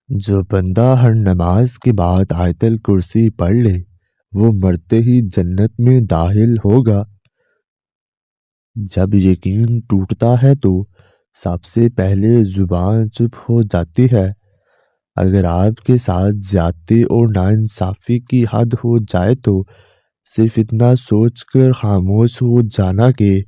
جو بندہ ہر نماز کے بعد آیت الکرسی پڑھ لے وہ مرتے ہی جنت میں داخل ہوگا۔ جب یقین ٹوٹتا ہے تو سب سے پہلے زبان چپ ہو جاتی ہے۔ اگر آپ کے ساتھ زیادتی اور ناانصافی کی حد ہو جائے تو صرف اتنا سوچ کر خاموش ہو جانا کہ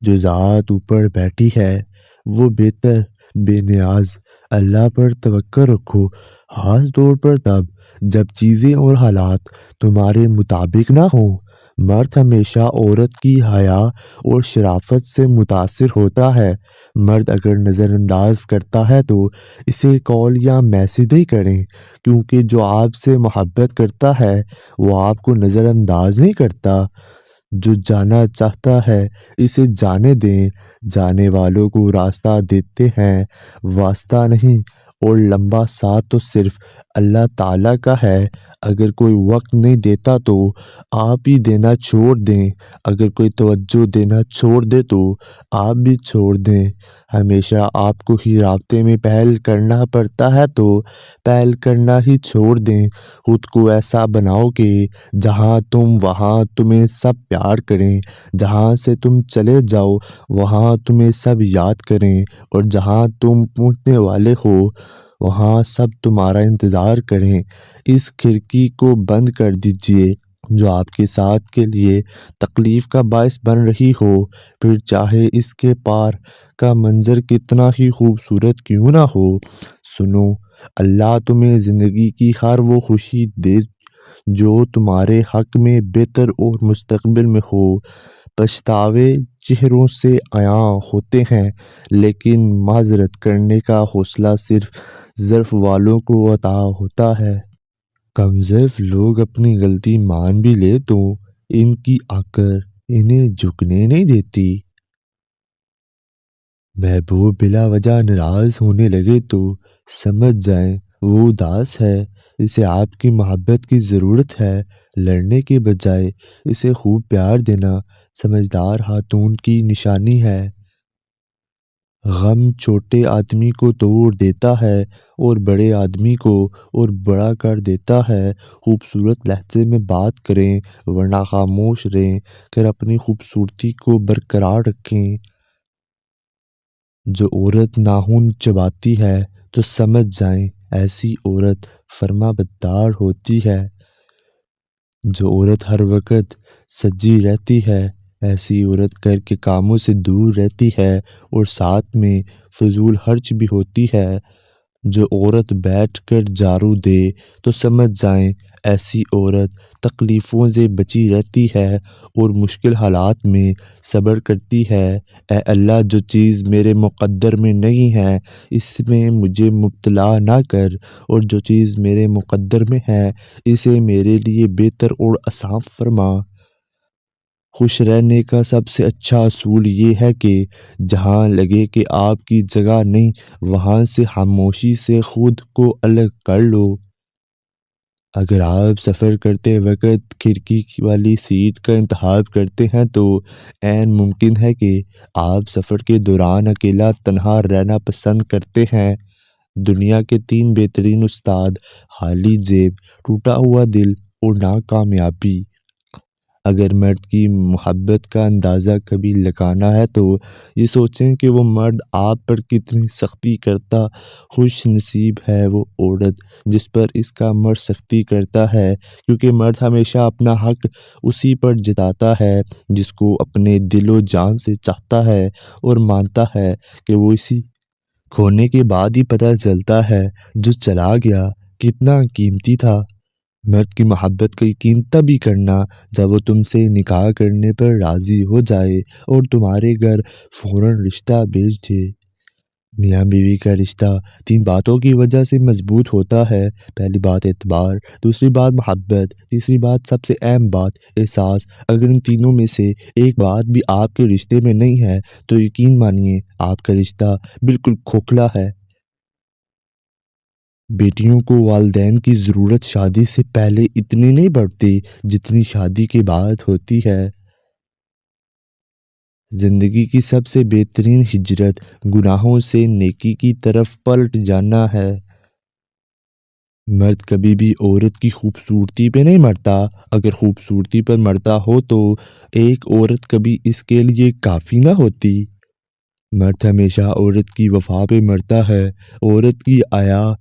جو ذات اوپر بیٹھی ہے وہ بہتر بے نیاز اللہ پر توکل رکھو، خاص طور پر تب جب چیزیں اور حالات تمہارے مطابق نہ ہوں۔ مرد ہمیشہ عورت کی حیا اور شرافت سے متاثر ہوتا ہے۔ مرد اگر نظر انداز کرتا ہے تو اسے کال یا میسج نہیں کریں، کیونکہ جو آپ سے محبت کرتا ہے وہ آپ کو نظر انداز نہیں کرتا۔ جو جانا چاہتا ہے اسے جانے دیں، جانے والوں کو راستہ دیتے ہیں واسطہ نہیں، اور لمبا ساتھ تو صرف اللہ تعالیٰ کا ہے۔ اگر کوئی وقت نہیں دیتا تو آپ ہی دینا چھوڑ دیں، اگر کوئی توجہ دینا چھوڑ دے تو آپ بھی چھوڑ دیں۔ ہمیشہ آپ کو ہی رابطے میں پہل کرنا پڑتا ہے تو پہل کرنا ہی چھوڑ دیں۔ خود کو ایسا بناؤ کہ جہاں تم وہاں تمہیں سب پیار کریں، جہاں سے تم چلے جاؤ وہاں تمہیں سب یاد کریں، اور جہاں تم پہنچنے والے ہو وہاں سب تمہارا انتظار کریں۔ اس کھڑکی کو بند کر دیجئے جو آپ کے ساتھ کے لیے تکلیف کا باعث بن رہی ہو، پھر چاہے اس کے پار کا منظر کتنا ہی خوبصورت کیوں نہ ہو۔ سنو، اللہ تمہیں زندگی کی ہر وہ خوشی دے جو تمہارے حق میں بہتر اور مستقبل میں ہو۔ پچھتاوے چہروں سے عیاں ہوتے ہیں، لیکن معذرت کرنے کا حوصلہ صرف ضعف والوں کو عطا ہوتا ہے۔ کم ضعف لوگ اپنی غلطی مان بھی لے تو ان کی عقل انہیں جھکنے نہیں دیتی۔ محبوب بلا وجہ ناراض ہونے لگے تو سمجھ جائیں وہ اداس ہے، اسے آپ کی محبت کی ضرورت ہے۔ لڑنے کے بجائے اسے خوب پیار دینا سمجھدار خاتون کی نشانی ہے۔ غم چھوٹے آدمی کو توڑ دیتا ہے اور بڑے آدمی کو اور بڑا کر دیتا ہے۔ خوبصورت لہجے میں بات کریں ورنہ خاموش رہیں کر اپنی خوبصورتی کو برقرار رکھیں۔ جو عورت ناخن چباتی ہے تو سمجھ جائیں ایسی عورت فرما بردار ہوتی ہے۔ جو عورت ہر وقت سجی رہتی ہے ایسی عورت گھر کے کاموں سے دور رہتی ہے اور ساتھ میں فضول خرچ بھی ہوتی ہے۔ جو عورت بیٹھ کر جھاڑو دے تو سمجھ جائیں ایسی عورت تکلیفوں سے بچی رہتی ہے اور مشکل حالات میں صبر کرتی ہے۔ اے اللہ، جو چیز میرے مقدر میں نہیں ہے اس میں مجھے مبتلا نہ کر، اور جو چیز میرے مقدر میں ہے اسے میرے لیے بہتر اور آسان فرما۔ خوش رہنے کا سب سے اچھا اصول یہ ہے کہ جہاں لگے کہ آپ کی جگہ نہیں وہاں سے خاموشی سے خود کو الگ کر لو۔ اگر آپ سفر کرتے وقت کھڑکی والی سیٹ کا انتخاب کرتے ہیں تو عین ممکن ہے کہ آپ سفر کے دوران اکیلا تنہا رہنا پسند کرتے ہیں۔ دنیا کے 3 بہترین استاد: خالی جیب، ٹوٹا ہوا دل اور ناکامیابی۔ اگر مرد کی محبت کا اندازہ کبھی لگانا ہے تو یہ سوچیں کہ وہ مرد آپ پر کتنی سختی کرتا۔ خوش نصیب ہے وہ عورت جس پر اس کا مرد سختی کرتا ہے، کیونکہ مرد ہمیشہ اپنا حق اسی پر جتاتا ہے جس کو اپنے دل و جان سے چاہتا ہے اور مانتا ہے کہ وہ اسی کھونے کے بعد ہی پتہ چلتا ہے جو چلا گیا کتنا قیمتی تھا۔ مرد کی محبت کا یقین تبھی کرنا جب وہ تم سے نکاح کرنے پر راضی ہو جائے اور تمہارے گھر فوراً رشتہ بھیج دے۔ میاں بیوی کا رشتہ 3 باتوں کی وجہ سے مضبوط ہوتا ہے۔ پہلی بات اعتبار، دوسری بات محبت، تیسری بات سب سے اہم بات احساس۔ اگر ان تینوں میں سے ایک بات بھی آپ کے رشتے میں نہیں ہے تو یقین مانیے آپ کا رشتہ بالکل کھوکھلا ہے۔ بیٹیوں کو والدین کی ضرورت شادی سے پہلے اتنی نہیں پڑتی جتنی شادی کے بعد ہوتی ہے۔ زندگی کی سب سے بہترین ہجرت گناہوں سے نیکی کی طرف پلٹ جانا ہے۔ مرد کبھی بھی عورت کی خوبصورتی پہ نہیں مرتا، اگر خوبصورتی پر مرتا ہو تو ایک عورت کبھی اس کے لیے کافی نہ ہوتی۔ مرد ہمیشہ عورت کی وفا پہ مرتا ہے، عورت کی حیا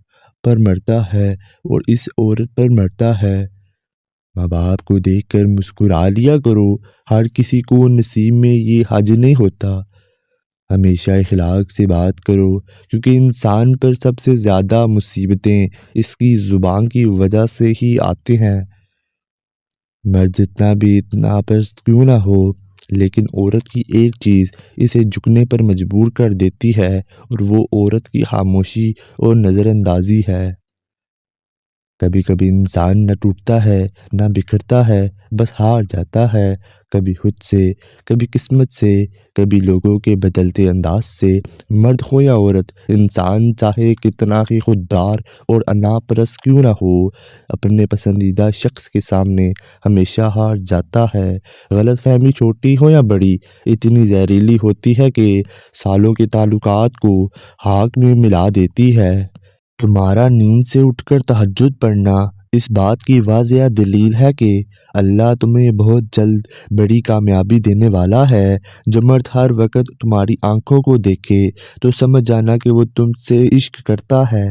پر مرتا ہے اور اس عورت پر مرتا ہے۔ ماں باپ کو دیکھ کر مسکرا لیا کرو، ہر کسی کو نصیب میں یہ حج نہیں ہوتا۔ ہمیشہ اخلاق سے بات کرو، کیونکہ انسان پر سب سے زیادہ مصیبتیں اس کی زبان کی وجہ سے ہی آتے ہیں۔ مرد جتنا بھی اتنا پست کیوں نہ ہو، لیکن عورت کی ایک چیز اسے جھکنے پر مجبور کر دیتی ہے اور وہ عورت کی خاموشی اور نظر اندازی ہے۔ کبھی کبھی انسان نہ ٹوٹتا ہے نہ بکھرتا ہے، بس ہار جاتا ہے، کبھی خود سے، کبھی قسمت سے، کبھی لوگوں کے بدلتے انداز سے۔ مرد ہو یا عورت، انسان چاہے کتنا ہی خوددار اور انا پرست کیوں نہ ہو، اپنے پسندیدہ شخص کے سامنے ہمیشہ ہار جاتا ہے۔ غلط فہمی چھوٹی ہو یا بڑی، اتنی زہریلی ہوتی ہے کہ سالوں کے تعلقات کو خاک میں ملا دیتی ہے۔ تمہارا نیند سے اٹھ کر تہجد پڑھنا اس بات کی واضح دلیل ہے کہ اللہ تمہیں بہت جلد بڑی کامیابی دینے والا ہے۔ جو مرد ہر وقت تمہاری آنکھوں کو دیکھے تو سمجھ جانا کہ وہ تم سے عشق کرتا ہے۔